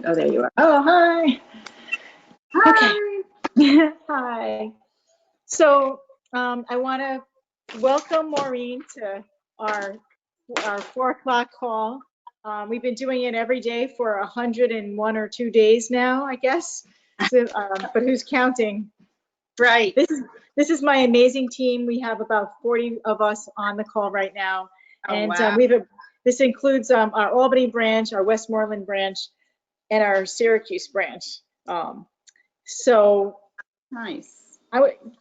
Oh, there you are. Oh, hi. Hi. Okay. Hi. So I want to welcome Maureen to our 4 o'clock call. We've been doing it every day for 101 or 2 days now, I guess. So, but who's counting? Right. This is my amazing team. We have about 40 of us on the call right now, and wow. this includes our Albany branch, our Westmoreland branch, and our Syracuse branch. So Nice.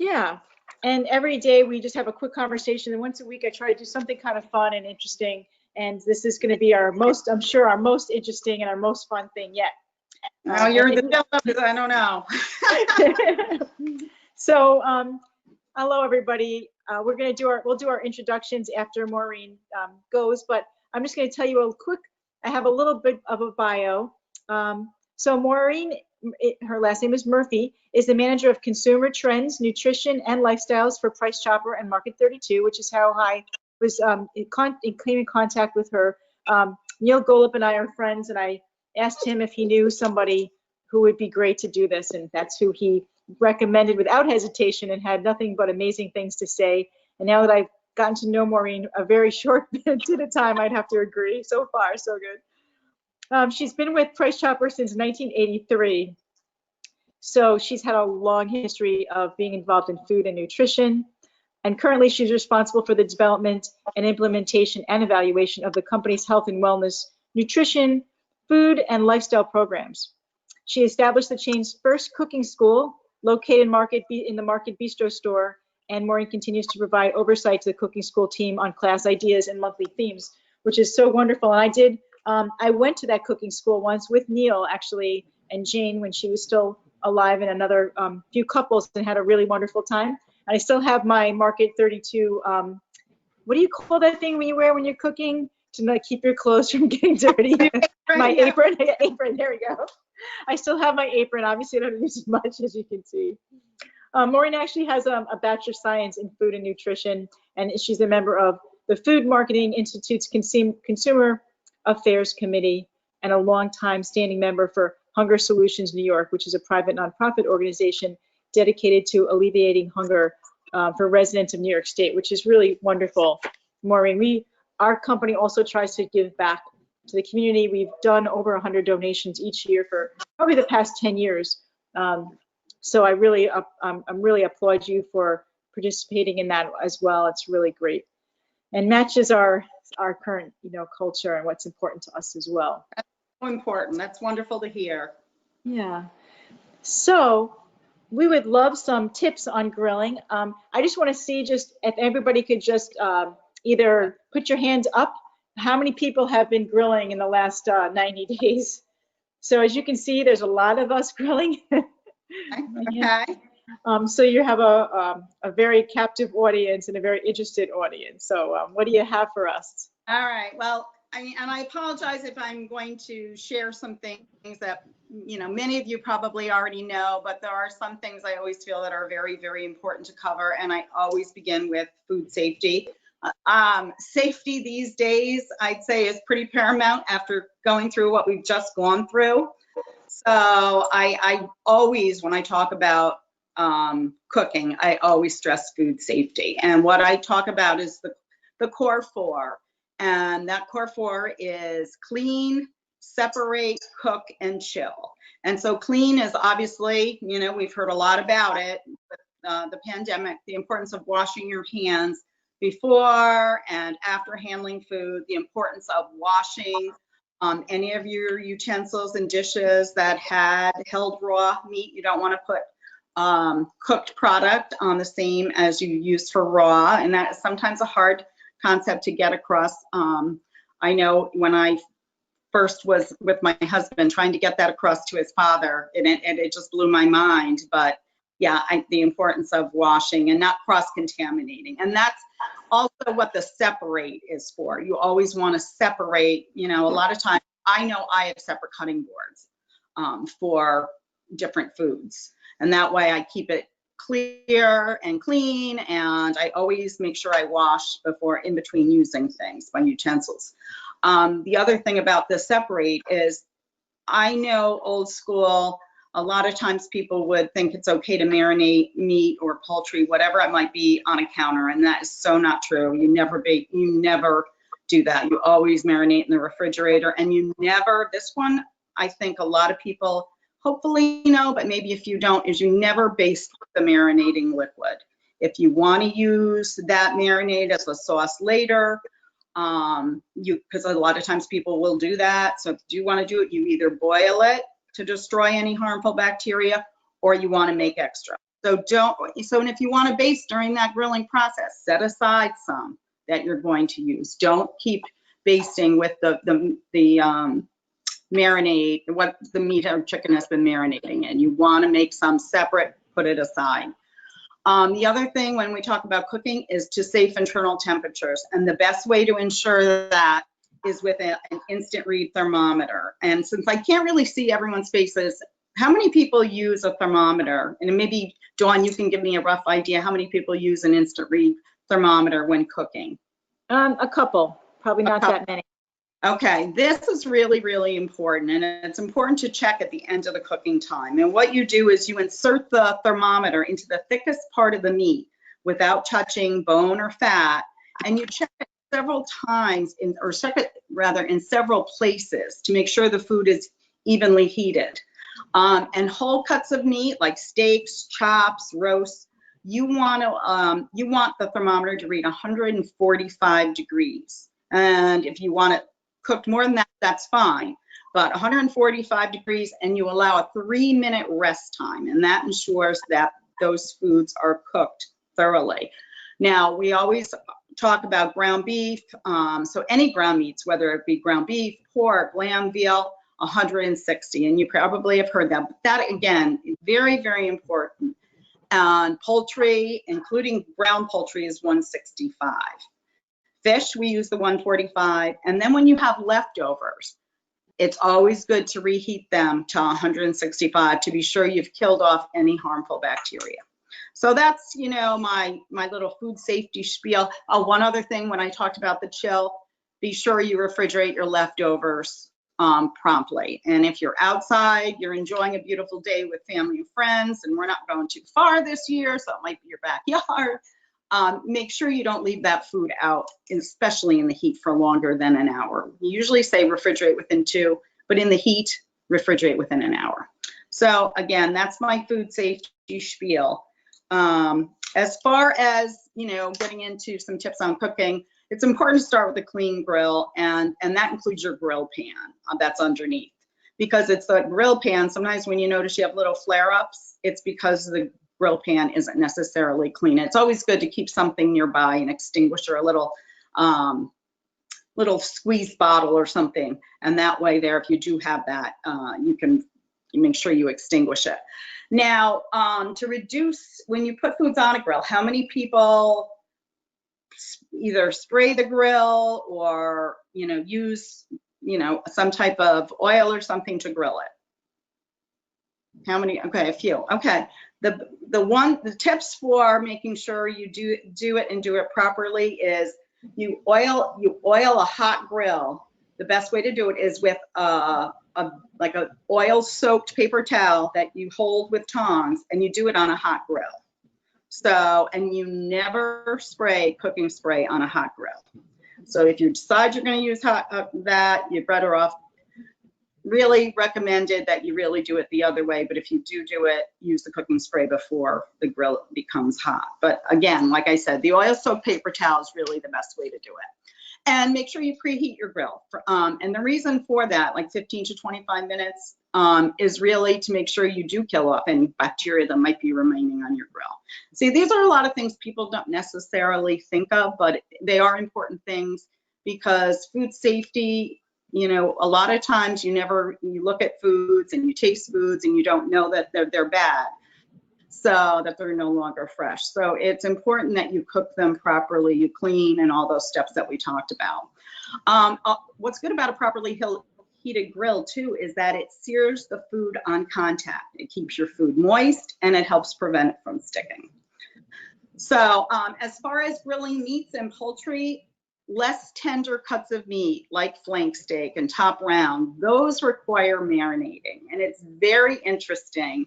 yeah. And every day we just have a quick conversation. And once a week I try to do something kind of fun and interesting. And this is going to be I'm sure our most interesting and our most fun thing yet. Oh, you're the devil, I don't know. So, hello everybody. We'll do our introductions after Maureen goes, but I'm just going to tell you I have a little bit of a bio. So Maureen, her last name is Murphy, is the manager of consumer trends, nutrition, and lifestyles for Price Chopper and Market 32, which is how I was came in contact with her. Neil Golub and I are friends, and I asked him if he knew somebody who would be great to do this, and that's who he recommended without hesitation and had nothing but amazing things to say. And now that I've gotten to know Maureen a very short bit at a time, I'd have to agree. So far, so good. She's been with Price Chopper since 1983. So she's had a long history of being involved in food and nutrition. And currently she's responsible for the development and implementation and evaluation of the company's health and wellness, nutrition, food, and lifestyle programs. She established the chain's first cooking school located in the Market Bistro store, and Maureen continues to provide oversight to the cooking school team on class ideas and monthly themes, which is so wonderful. And I went to that cooking school once with Neil, actually, and Jane when she was still alive, and another few couples, and had a really wonderful time. And I still have my Market 32, what do you call that thing when you wear when you're cooking to not keep your clothes from getting dirty? My apron, there we go. I still have my apron. Obviously, I don't use it much, as you can see. Maureen actually has a Bachelor of Science in Food and Nutrition, and she's a member of the Food Marketing Institute's Consumer Affairs Committee, and a longtime standing member for Hunger Solutions New York, which is a private nonprofit organization dedicated to alleviating hunger for residents of New York State, which is really wonderful. Maureen, our company also tries to give back to the community. We've done over 100 donations each year for probably the past 10 years. So I really applaud you for participating in that as well. It's really great and matches our current culture and what's important to us as well. That's so important. That's wonderful to hear. Yeah. So we would love some tips on grilling. I just want to see if everybody could just either put your hands up. How many people have been grilling in the last 90 days? So as you can see, there's a lot of us grilling. Okay. So you have a very captive audience and a very interested audience. So what do you have for us? All right. Well, I apologize if I'm going to share some things that many of you probably already know, but there are some things I always feel that are very, very important to cover, and I always begin with food safety. Safety these days, I'd say, is pretty paramount after going through what we've just gone through. So I always, when I talk about cooking, I always stress food safety. And what I talk about is the core four. And that core four is clean, separate, cook, and chill. And so clean is obviously, we've heard a lot about it, the pandemic, the importance of washing your hands before and after handling food, the importance of washing any of your utensils and dishes that had held raw meat. You don't want to put cooked product on the same as you used for raw, and that is sometimes a hard concept to get across. I know when I first was with my husband trying to get that across to his father, and it just blew my mind. But yeah, the importance of washing and not cross-contaminating. And that's also what the separate is for. You always want to separate, a lot of times I know I have separate cutting boards for different foods. And that way I keep it clear and clean, and I always make sure I wash before in between using things, my utensils. The other thing about the separate is I know old school, a lot of times people would think it's okay to marinate meat or poultry, whatever it might be, on a counter, and that is so not true. You never do that. You always marinate in the refrigerator, and you never, this one, I think a lot of people hopefully know, but maybe if you don't, is you never baste the marinating liquid. If you want to use that marinade as a sauce later, because a lot of times people will do that. So if you want to do it, you either boil it to destroy any harmful bacteria, or you want to make extra. So and if you want to baste during that grilling process, set aside some that you're going to use. Don't keep basting with the marinade, what the meat or chicken has been marinating in. You want to make some separate, put it aside. The other thing when we talk about cooking is to safe internal temperatures. And the best way to ensure that is with an instant read thermometer. And since I can't really see everyone's faces, how many people use a thermometer? And maybe, Dawn, you can give me a rough idea how many people use an instant read thermometer when cooking. A couple, probably not that many. Okay, this is really, really important, and it's important to check at the end of the cooking time. And what you do is you insert the thermometer into the thickest part of the meat without touching bone or fat, and you check it several times, in several places to make sure the food is evenly heated. And whole cuts of meat like steaks, chops, roasts, you want the thermometer to read 145 degrees. And if you want it cooked more than that, that's fine. But 145 degrees, and you allow a 3-minute rest time, and that ensures that those foods are cooked thoroughly. Now, we always talk about ground beef, so any ground meats, whether it be ground beef, pork, lamb, veal, 160, and you probably have heard that. But that, again, very, very important. And poultry, including ground poultry, is 165. Fish, we use the 145. And then when you have leftovers, it's always good to reheat them to 165 to be sure you've killed off any harmful bacteria. So that's, my little food safety spiel. One other thing, when I talked about the chill, be sure you refrigerate your leftovers promptly. And if you're outside, you're enjoying a beautiful day with family and friends, and we're not going too far this year, so it might be your backyard. Make sure you don't leave that food out, especially in the heat, for longer than an hour. We usually say refrigerate within 2, but in the heat, refrigerate within an hour. So again, that's my food safety spiel. As far as, getting into some tips on cooking, it's important to start with a clean grill, and that includes your grill pan that's underneath. Because it's the grill pan, sometimes when you notice you have little flare-ups, it's because the grill pan isn't necessarily clean. It's always good to keep something nearby, an extinguisher, a little squeeze bottle or something, and that way there, if you do have that, you make sure you extinguish it. Now, to reduce, when you put foods on a grill, how many people either spray the grill or use some type of oil or something to grill it? How many? Okay, a few. Okay. The tips for making sure you do it and do it properly is you oil a hot grill. The best way to do it is with like a oil soaked paper towel that you hold with tongs, and you do it on a hot grill. So, and you never spray cooking spray on a hot grill. So if you decide you're going to use that, you're better off. Really recommended that you really do it the other way, but if you do it, use the cooking spray before the grill becomes hot. But again, like I said, the oil soaked paper towel is really the best way to do it. And make sure you preheat your grill. And the reason for that, like 15 to 25 minutes, is really to make sure you do kill off any bacteria that might be remaining on your grill. See, these are a lot of things people don't necessarily think of, but they are important things, because food safety, a lot of times you look at foods and you taste foods and you don't know that they're bad, so that they're no longer fresh. So it's important that you cook them properly, you clean, and all those steps that we talked about. What's good about a properly heated grill too is that it sears the food on contact. It keeps your food moist, and it helps prevent it from sticking. So as far as grilling meats and poultry, less tender cuts of meat like flank steak and top round, those require marinating. And it's very interesting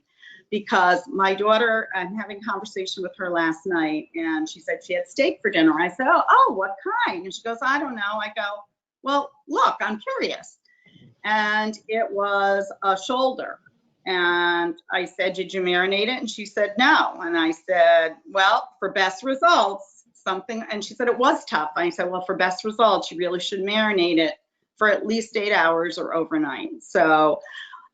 because my daughter, I'm having a conversation with her last night, and she said she had steak for dinner. I said, oh, what kind? And she goes, I don't know. I go, well, look, I'm curious. And it was a shoulder. And I said, did you marinate it? And she said, no. And I said, well, for best results, something, and she said it was tough. I said, well, for best results, you really should marinate it for at least 8 hours or overnight. So,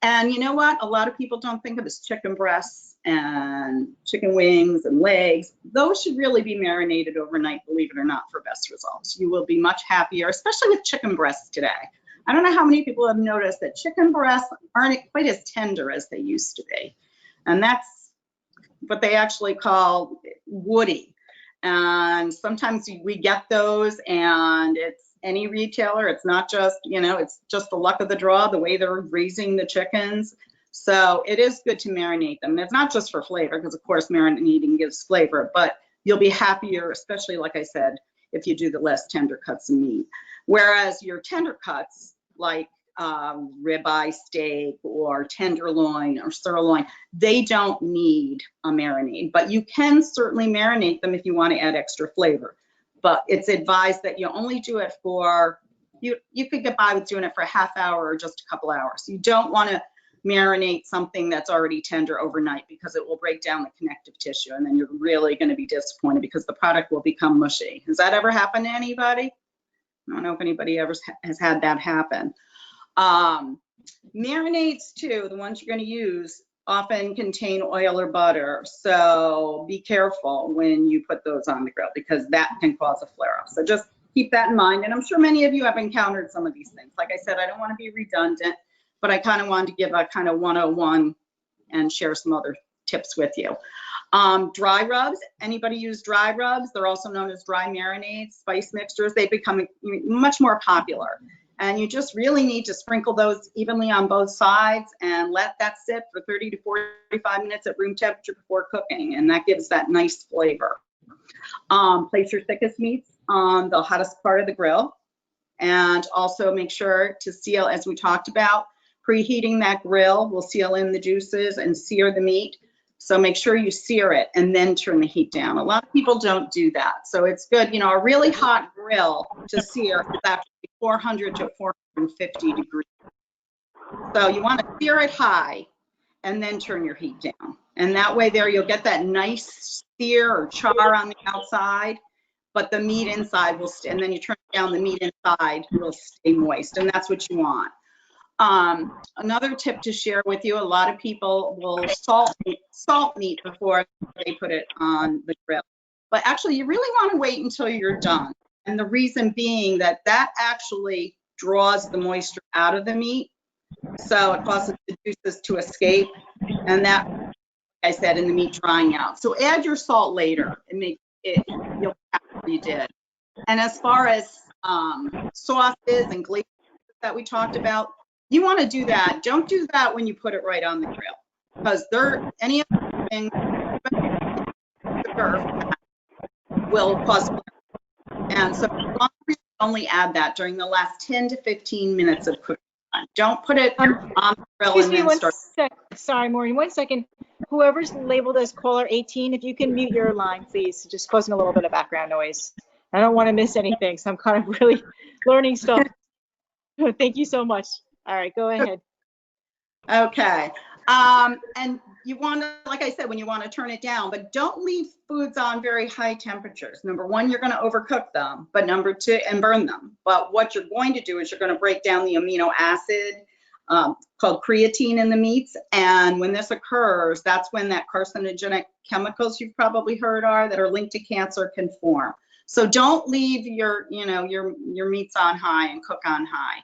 and you know what? A lot of people don't think of this chicken breasts and chicken wings and legs. Those should really be marinated overnight, believe it or not, for best results. You will be much happier, especially with chicken breasts today. I don't know how many people have noticed that chicken breasts aren't quite as tender as they used to be. And that's what they actually call woody. And sometimes we get those, and it's any retailer. It's not just, you know, it's just the luck of the draw, the way they're raising the chickens. So it is good to marinate them. And it's not just for flavor, because of course marinating gives flavor, but you'll be happier, especially like I said, if you do the less tender cuts of meat. Whereas your tender cuts, like ribeye steak or tenderloin or sirloin, they don't need a marinade, but you can certainly marinate them if you want to add extra flavor. But it's advised that you only do it for, you could get by with doing it for a half hour or just a couple hours. You don't want to marinate something that's already tender overnight, because it will break down the connective tissue, and then you're really going to be disappointed because the product will become mushy. Has that ever happened to anybody? I don't know if anybody ever has had that happen. Marinades too, the ones you're going to use, often contain oil or butter. So be careful when you put those on the grill, because that can cause a flare up. So just keep that in mind. And I'm sure many of you have encountered some of these things. Like I said, I don't want to be redundant, but I kind of wanted to give a kind of 101 and share some other tips with you. Dry rubs, anybody use dry rubs? They're also known as dry marinades, spice mixtures. They've become much more popular. And you just really need to sprinkle those evenly on both sides and let that sit for 30 to 45 minutes at room temperature before cooking. And that gives that nice flavor. Place your thickest meats on the hottest part of the grill. And also make sure to seal, as we talked about, preheating that grill will seal in the juices and sear the meat. So make sure you sear it and then turn the heat down. A lot of people don't do that. So it's good, you know, a really hot grill to sear is actually 400 to 450 degrees. So you want to sear it high and then turn your heat down. And that way there you'll get that nice sear or char on the outside, but the meat inside will stay, and then you turn down, the meat inside will stay moist, and that's what you want. Another tip to share with you, a lot of people will salt meat before they put it on the grill. But actually, you really want to wait until you're done. And the reason being that actually draws the moisture out of the meat. So it causes the juices to escape. And that, like I said, in the meat drying out. So add your salt later and make it, you'll be happy you did. And as far as sauces and glazes that we talked about, you want to do that. Don't do that when you put it right on the grill, because any of the things will cause flare. And so only add that during the last 10 to 15 minutes of cooking time. Don't put it on the grill and then start. Sorry, Maureen, 1 second. Whoever's labeled as caller 18, if you can mute your line, please. Just causing a little bit of background noise. I don't want to miss anything, so I'm kind of really learning stuff. Thank you so much. All right, go ahead. Okay. And you want to, like I said, when you want to turn it down, but don't leave foods on very high temperatures. Number one, you're going to overcook them, but number two, and burn them. But what you're going to do is you're going to break down the amino acid called creatine in the meats. And when this occurs, that's when that carcinogenic chemicals you've probably heard that are linked to cancer can form. So don't leave your meats on high and cook on high,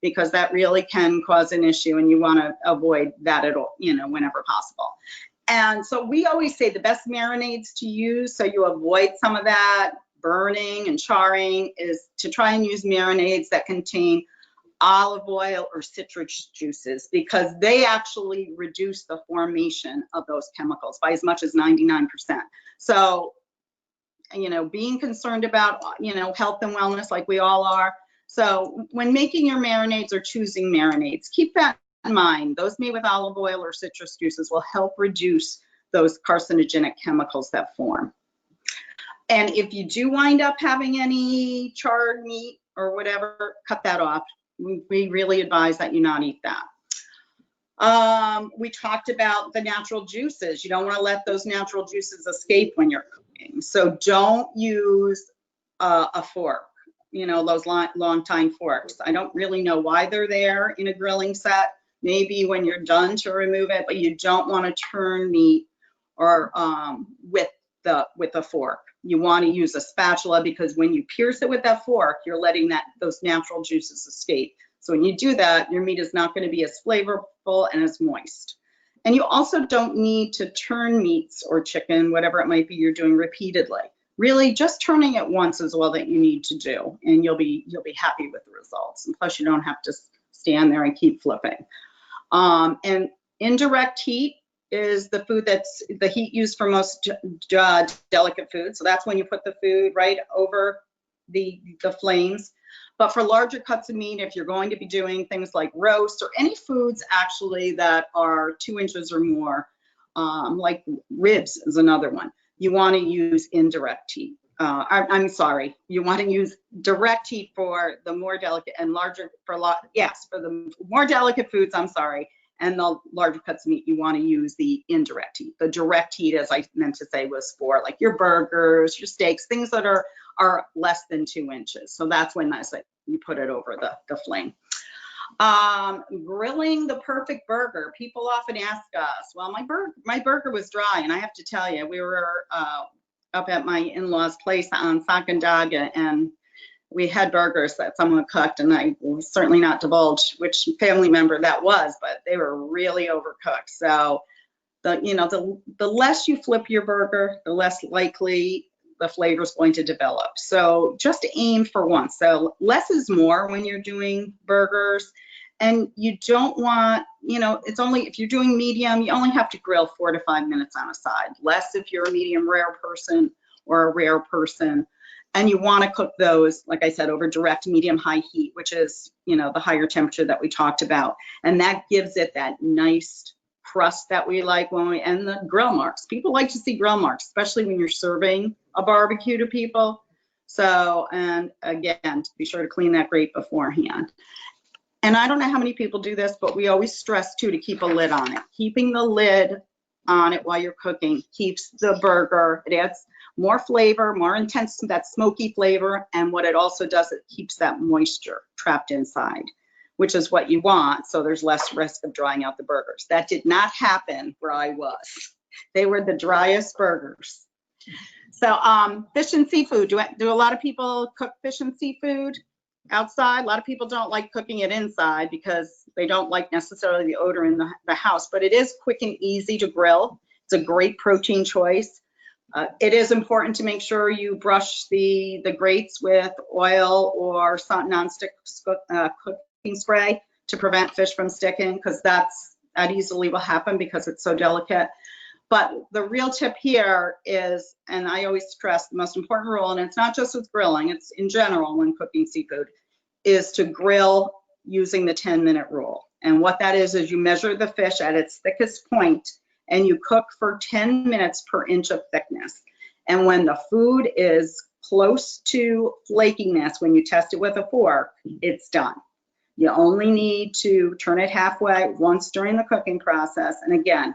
because that really can cause an issue, and you want to avoid that at all, whenever possible. And so we always say the best marinades to use, so you avoid some of that burning and charring, is to try and use marinades that contain olive oil or citrus juices, because they actually reduce the formation of those chemicals by as much as 99%. So being concerned about, health and wellness like we all are. So when making your marinades or choosing marinades, keep that in mind. Those made with olive oil or citrus juices will help reduce those carcinogenic chemicals that form. And if you do wind up having any charred meat or whatever, cut that off. We really advise that you not eat that. We talked about the natural juices. You don't want to let those natural juices escape when you're cooking. So don't use a fork, those long tine forks. I don't really know why they're there in a grilling set. Maybe when you're done to remove it, but you don't want to turn meat or with a fork. You want to use a spatula, because when you pierce it with that fork, you're letting those natural juices escape. So when you do that, your meat is not going to be as flavorful and as moist. And you also don't need to turn meats or chicken, whatever it might be you're doing, repeatedly. Really, just turning it once is all that you need to do, and you'll be happy with the results. And plus, you don't have to stand there and keep flipping. And indirect heat is the food that's the heat used for most delicate food. So that's when you put the food right over the flames. But for larger cuts of meat, if you're going to be doing things like roast or any foods actually that are 2 inches or more, like ribs is another one, you want to use indirect heat. I'm sorry, you want to use direct heat for the more delicate and larger, for the more delicate foods, I'm sorry, and the larger cuts of meat, you want to use the indirect heat. The direct heat, as I meant to say, was for like your burgers, your steaks, things that are less than 2 inches. So that's when you put it over the flame. Grilling the perfect burger. People often ask us, well, my burger was dry, and I have to tell you, we were up at my in-laws' place on Sacandaga, and we had burgers that someone cooked, and I will certainly not divulge which family member that was, but they were really overcooked. So the less you flip your burger, the less likely the flavor is going to develop. So just aim for once. So less is more when you're doing burgers. And you don't want, it's only, if you're doing medium, you only have to grill 4 to 5 minutes on a side. Less if you're a medium rare person or a rare person. And you want to cook those, like I said, over direct medium high heat, which is, the higher temperature that we talked about. And that gives it that nice crust that we like and the grill marks. People like to see grill marks, especially when you're serving a barbecue to people. So, and again, be sure to clean that grate beforehand. And I don't know how many people do this, but we always stress too to keep a lid on it. Keeping the lid on it while you're cooking keeps the burger, it adds more flavor, more intense, that smoky flavor. And what it also does, it keeps that moisture trapped inside, which is what you want. So there's less risk of drying out the burgers. That did not happen where I was. They were the driest burgers. So fish and seafood. Do a lot of people cook fish and seafood outside? A lot of people don't like cooking it inside because they don't like necessarily the odor in the house, but it is quick and easy to grill. It's a great protein choice. It is important to make sure you brush the grates with oil or non-stick cooking spray to prevent fish from sticking, because that easily will happen because it's so delicate. But the real tip here is, and I always stress the most important rule, and it's not just with grilling, it's in general when cooking seafood, is to grill using the 10-minute rule. And what that is you measure the fish at its thickest point and you cook for 10 minutes per inch of thickness. And when the food is close to flakiness, when you test it with a fork, it's done. You only need to turn it halfway once during the cooking process. And again,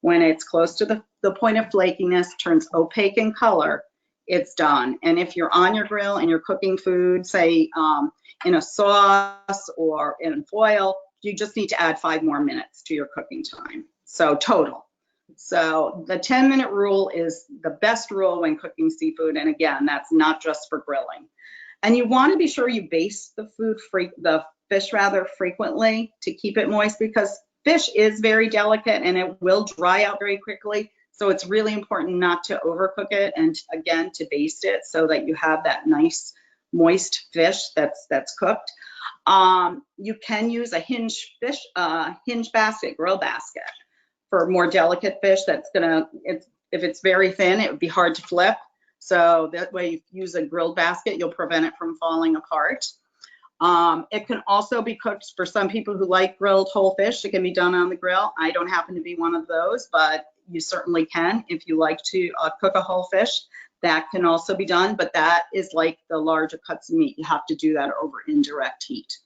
when it's close to the point of flakiness, turns opaque in color, it's done. And if you're on your grill and you're cooking food, say in a sauce or in foil, you just need to add 5 more minutes to your cooking time. So total. So the 10-minute rule is the best rule when cooking seafood. And again, that's not just for grilling. And you want to be sure you baste the fish rather frequently to keep it moist, because fish is very delicate and it will dry out very quickly. So it's really important not to overcook it, and again, to baste it so that you have that nice moist fish that's cooked. You can use a hinge basket, grill basket, for more delicate fish. If it's very thin, it would be hard to flip. So that way, if you use a grill basket, you'll prevent it from falling apart. It can also be cooked for some people who like grilled whole fish. It can be done on the grill. I don't happen to be one of those, but you certainly can if you like to cook a whole fish. That can also be done, but that is like the larger cuts of meat. You have to do that over indirect heat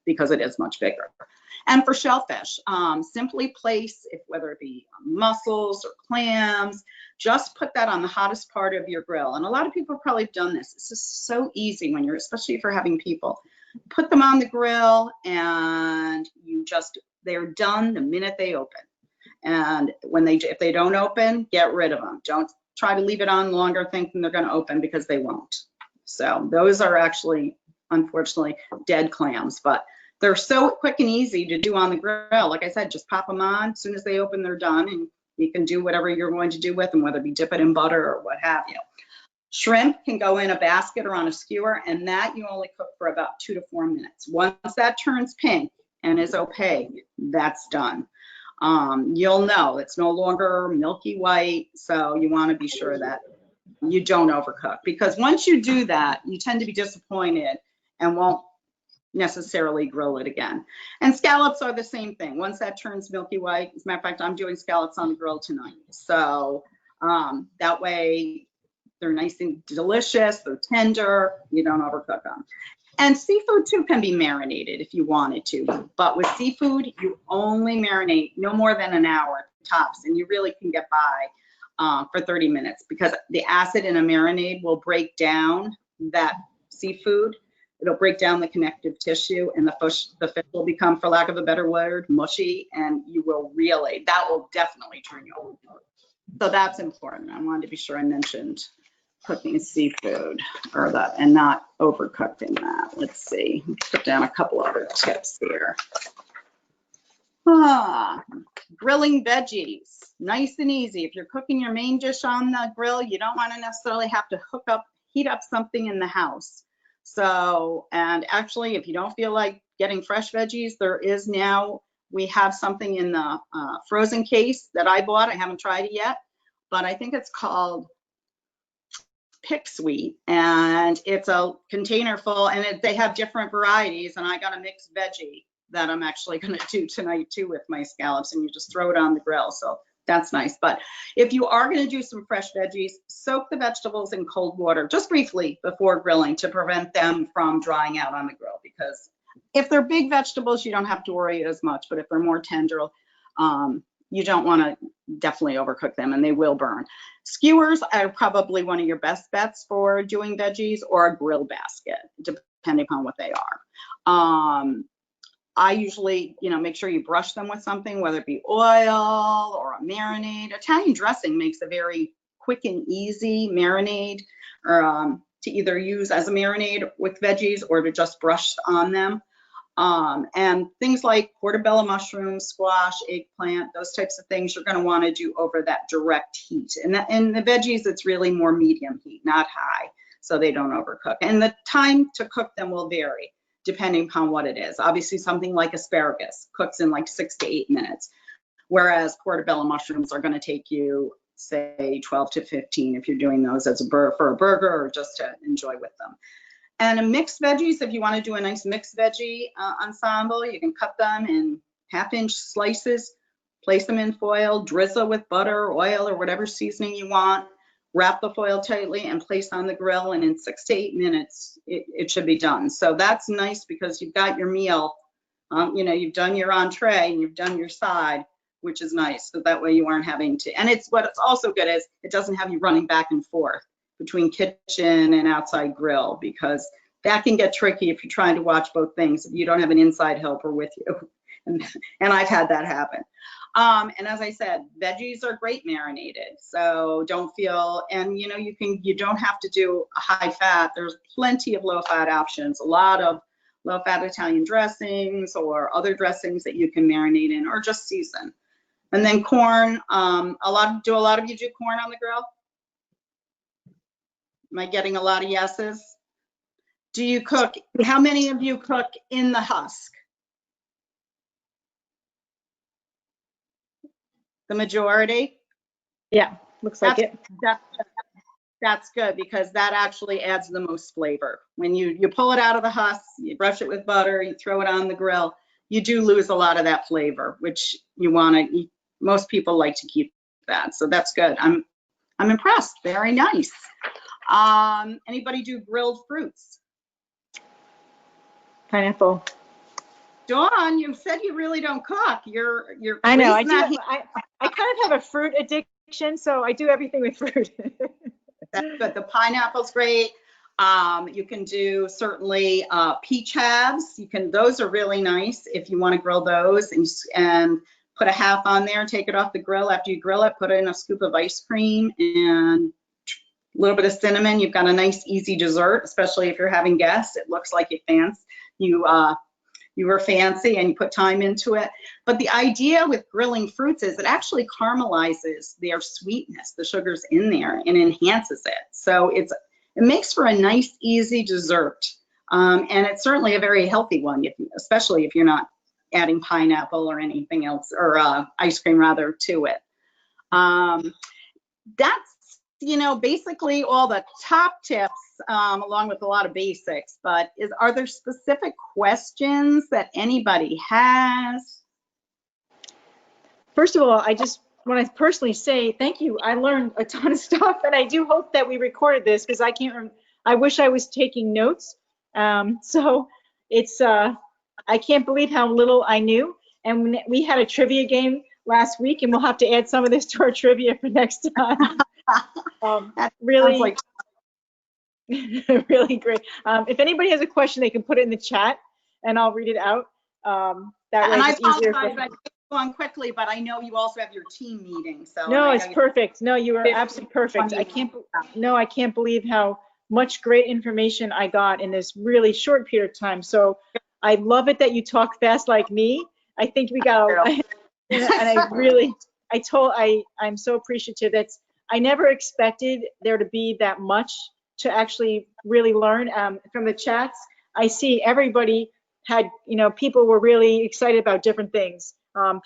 because it is much bigger. And for shellfish, simply place, whether it be mussels or clams, just put that on the hottest part of your grill. And a lot of people have probably done this. It's just so easy when especially if you're having people. Put them on the grill and they're done the minute they open. And if they don't open, get rid of them. Don't try to leave it on longer thinking they're going to open, because they won't. So those are actually, unfortunately, dead clams, but they're so quick and easy to do on the grill. Like I said, just pop them on. As soon as they open, they're done, and you can do whatever you're going to do with them, whether it be dip it in butter or what have you. Shrimp can go in a basket or on a skewer, and that you only cook for about 2 to 4 minutes. Once that turns pink and is opaque, that's done. You'll know it's no longer milky white, so you want to be sure that you don't overcook, because once you do that, you tend to be disappointed and won't necessarily grill it again. And scallops are the same thing. Once that turns milky white, as a matter of fact, I'm doing scallops on the grill tonight. So that way they're nice and delicious, they're tender, you don't overcook them. And seafood too can be marinated if you wanted to, but with seafood, you only marinate no more than an hour tops, and you really can get by for 30 minutes, because the acid in a marinade will break down that seafood. It'll break down the connective tissue, and the fish will become, for lack of a better word, mushy, and that will definitely turn you over. So that's important. I wanted to be sure I mentioned cooking seafood and not overcooked in that. Let's see, put down a couple other tips here. Grilling veggies, nice and easy. If you're cooking your main dish on the grill, you don't want to necessarily have to heat up something in the house. So, and actually, if you don't feel like getting fresh veggies, we have something in the frozen case that I bought. I haven't tried it yet, but I think it's called Pick Sweet, and it's a container full, and they have different varieties, and I got a mixed veggie that I'm actually going to do tonight too with my scallops, and you just throw it on the grill. So that's nice. But if you are going to do some fresh veggies, soak the vegetables in cold water just briefly before grilling to prevent them from drying out on the grill, because if they're big vegetables, you don't have to worry as much, but if they're more tender, you don't want to definitely overcook them, and they will burn. Skewers are probably one of your best bets for doing veggies, or a grill basket, depending on what they are. I usually, make sure you brush them with something, whether it be oil or a marinade. Italian dressing makes a very quick and easy marinade, or to either use as a marinade with veggies or to just brush on them. And things like portobello mushrooms, squash, eggplant, those types of things you're going to want to do over that direct heat. And the veggies, it's really more medium heat, not high, so they don't overcook. And the time to cook them will vary depending upon what it is. Obviously, something like asparagus cooks in like 6 to 8 minutes, whereas portobello mushrooms are going to take you, say, 12 to 15 if you're doing those for a burger or just to enjoy with them. And a mixed veggies, if you want to do a nice mixed veggie ensemble, you can cut them in 1/2-inch slices, place them in foil, drizzle with butter, oil, or whatever seasoning you want, wrap the foil tightly and place on the grill, and in 6 to 8 minutes, it should be done. So that's nice because you've got your meal, you've done your entree and you've done your side, which is nice. So that way you aren't having to, and what's also good is it doesn't have you running back and forth between kitchen and outside grill, because that can get tricky if you're trying to watch both things, if you don't have an inside helper with you. And I've had that happen. And as I said, veggies are great marinated, so don't feel, and you don't have to do a high fat. There's plenty of low fat options, a lot of low fat Italian dressings or other dressings that you can marinate in or just season. And then corn, a lot of you do corn on the grill? Am I getting a lot of yeses? Do you cook? How many of you cook in the husk? The majority? Yeah, looks like it. that's good because that actually adds the most flavor. When you pull it out of the husk, you brush it with butter, you throw it on the grill, you do lose a lot of that flavor, which you want to, most people like to keep that. So that's good. I'm impressed. Very nice. Anybody do grilled fruits? Pineapple. Dawn, you said you really don't cook. You're I know. I raising do. that I kind of have a fruit addiction, so I do everything with fruit. That's good. The pineapple's great. You can do certainly peach halves. Those are really nice if you want to grill those and put a half on there and take it off the grill. After you grill it, put in a scoop of ice cream and a little bit of cinnamon. You've got a nice easy dessert, especially if you're having guests. It looks like you were fancy and you put time into it. But the idea with grilling fruits is it actually caramelizes their sweetness, the sugar's in there, and enhances it. So it makes for a nice, easy dessert. And it's certainly a very healthy one, especially if you're not adding pineapple or anything else, or ice cream rather, to it. That's, basically all the top tips, along with a lot of basics, but are there specific questions that anybody has? First of all, I just want to personally say thank you. I learned a ton of stuff, and I do hope that we recorded this because I can't remember. I wish I was taking notes. So it's, I can't believe how little I knew. And we had a trivia game last week, and we'll have to add some of this to our trivia for next time. Really, like really great. If anybody has a question, they can put it in the chat, and I'll read it out. That way it's easier. I apologize, I on quickly, but I know you also have your team meeting. So no, it's perfect. No, you are absolutely perfect. I can't believe how much great information I got in this really short period of time. So I love it that you talk fast like me. I think we got, and I'm so appreciative. I never expected there to be that much to actually really learn. From the chats, I see everybody had, people were really excited about different things.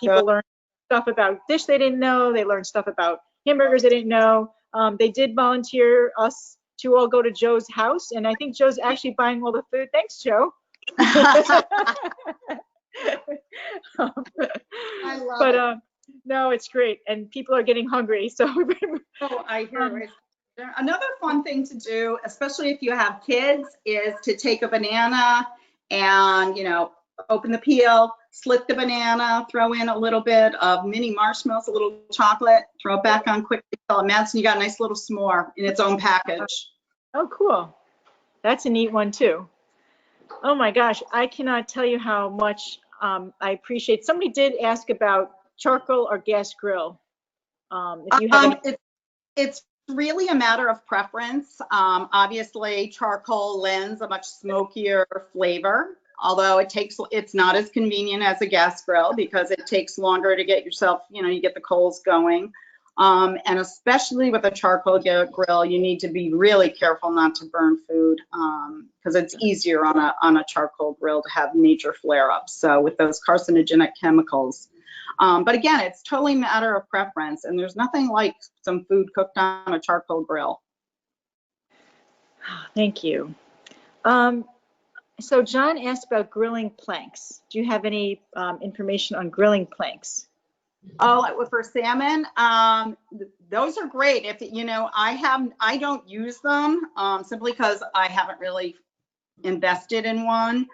People learned stuff about fish they didn't know. They learned stuff about hamburgers they didn't know. They did volunteer us to all go to Joe's house, and I think Joe's actually buying all the food. Thanks, Joe. I love it. No, it's great, and people are getting hungry. So I hear it. Another fun thing to do, especially if you have kids, is to take a banana and, open the peel, slit the banana, throw in a little bit of mini marshmallows, a little chocolate, throw it back on quickly, tell it melts, and you got a nice little s'more in its own package. Oh, cool. That's a neat one too. Oh my gosh, I cannot tell you how much I appreciate. Somebody did ask about charcoal or gas grill. If you have it's really a matter of preference. Obviously, charcoal lends a much smokier flavor, although it's not as convenient as a gas grill because it takes longer to get yourself, you get the coals going. And especially with a charcoal grill, you need to be really careful not to burn food because it's easier on a charcoal grill to have major flare-ups. So with those carcinogenic chemicals. But again, it's totally a matter of preference, and there's nothing like some food cooked on a charcoal grill. Thank you. So John asked about grilling planks. Do you have any information on grilling planks? Oh, for salmon, those are great. If I don't use them simply because I haven't really invested in one.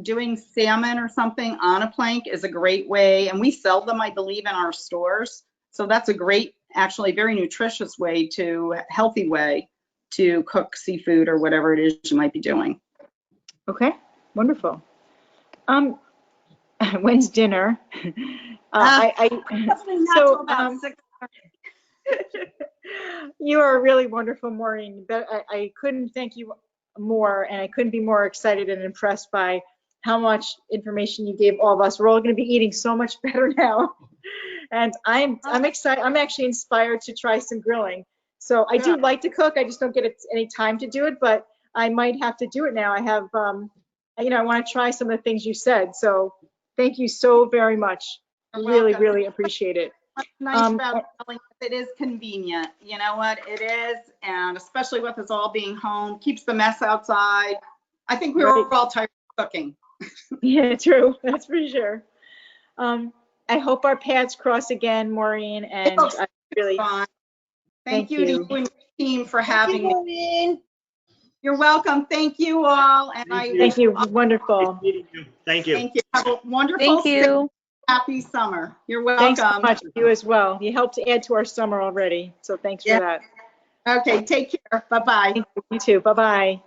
Doing salmon or something on a plank is a great way, and we sell them, I believe, in our stores. So that's a great, actually very nutritious healthy way to cook seafood or whatever it is you might be doing. Okay, wonderful. When's dinner? You are really wonderful, Maureen. I couldn't thank you more, and I couldn't be more excited and impressed by how much information you gave all of us. We're all going to be eating so much better now, and I'm excited. I'm actually inspired to try some grilling. So I do like to cook. I just don't get any time to do it, but I might have to do it now. I have, I want to try some of the things you said. So thank you so very much. I really, really appreciate it. What's nice about traveling is it is convenient. You know what? It is, and especially with us all being home, keeps the mess outside. I think we were Right. all tired of cooking. Yeah, true. That's for sure. I hope our paths cross again, Maureen, and looks I really Fun. thank Thank you to you. you and your team for Thank you, having me. Maureen. You're welcome. Thank you all, and I you. Thank wish you. all, Wonderful. Meeting you. Thank you. thank you. Have a wonderful, Thank you. happy summer. You're Thanks so welcome. much. You as well. You helped to add to our summer already. So thanks for Yeah. that. Okay, take care. Bye-bye. You too. Bye-bye.